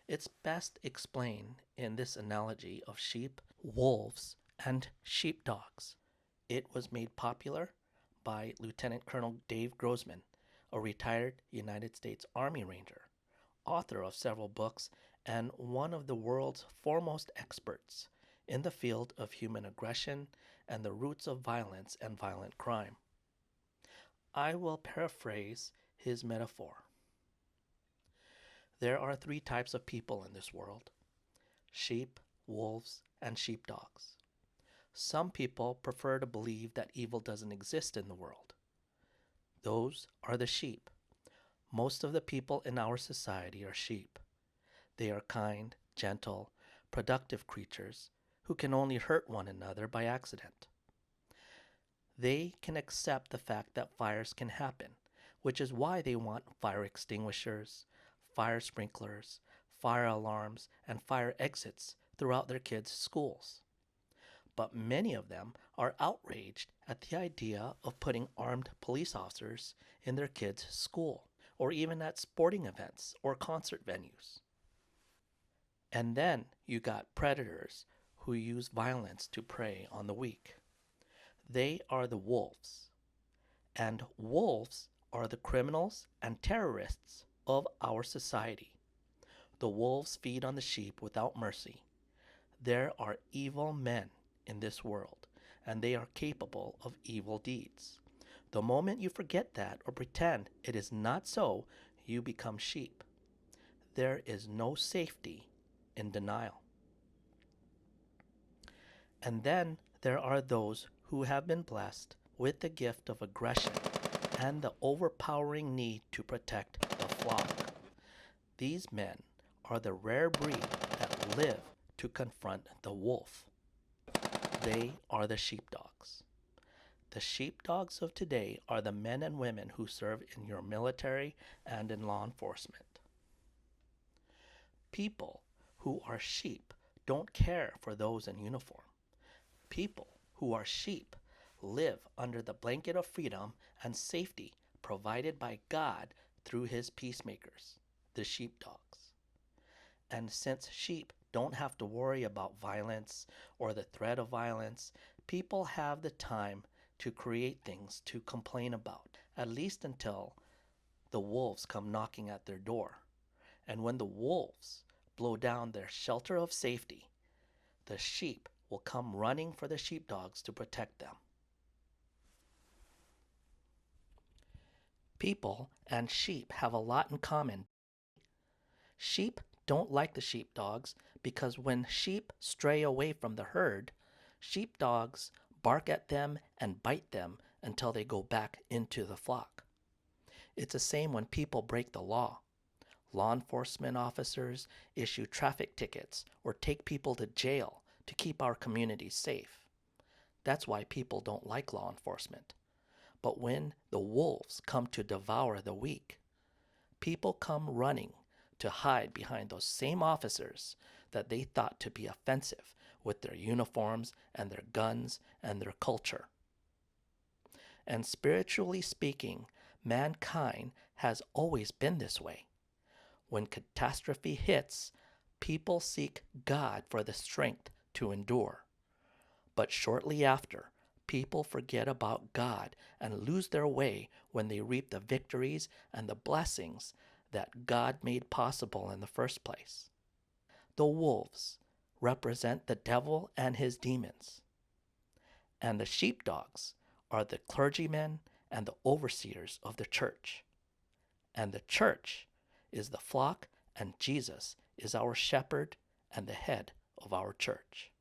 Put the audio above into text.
It's best explained in this analogy of sheep, wolves, and sheepdogs. It was made popular by Lieutenant Colonel Dave Grossman, a retired United States Army Ranger, author of several books and one of the world's foremost experts in the field of human aggression and the roots of violence and violent crime. I will paraphrase his metaphor. There are three types of people in this world: sheep, wolves, and sheepdogs. Some people prefer to believe that evil doesn't exist in the world. Those are the sheep. Most of the people in our society are sheep. They are kind, gentle, productive creatures who can only hurt one another by accident. They can accept the fact that fires can happen, which is why they want fire extinguishers, fire sprinklers, fire alarms, and fire exits throughout their kids' schools. But many of them are outraged at the idea of putting armed police officers in their kids' school, or even at sporting events or concert venues. And then you got predators who use violence to prey on the weak. They are the wolves. And wolves are the criminals and terrorists of our society. The wolves feed on the sheep without mercy. There are evil men in this world, and they are capable of evil deeds. The moment you forget that or pretend it is not so, you become sheep. There is no safety in denial. And then there are those who have been blessed with the gift of aggression and the overpowering need to protect the flock. These men are the rare breed that live to confront the wolf. They are the sheepdogs. The sheepdogs of today are the men and women who serve in your military and in law enforcement. People who are sheep don't care for those in uniform. People who are sheep live under the blanket of freedom and safety provided by God through his peacemakers, the sheepdogs. And since sheep don't have to worry about violence or the threat of violence, people have the time to create things to complain about, at least until the wolves come knocking at their door. And when the wolves blow down their shelter of safety, the sheep will come running for the sheepdogs to protect them. People and sheep have a lot in common. Sheep don't like the sheepdogs because when sheep stray away from the herd, sheepdogs bark at them and bite them until they go back into the flock. It's the same when people break the law. Law enforcement officers issue traffic tickets or take people to jail to keep our communities safe. That's why people don't like law enforcement. But when the wolves come to devour the weak, people come running to hide behind those same officers that they thought to be offensive with their uniforms and their guns and their culture. And spiritually speaking, mankind has always been this way. When catastrophe hits, people seek God for the strength to endure. But shortly after, people forget about God and lose their way when they reap the victories and the blessings that God made possible in the first place. The wolves represent the devil and his demons, and the sheepdogs are the clergymen and the overseers of the church. And the church is the flock, and Jesus is our shepherd and the head of our church.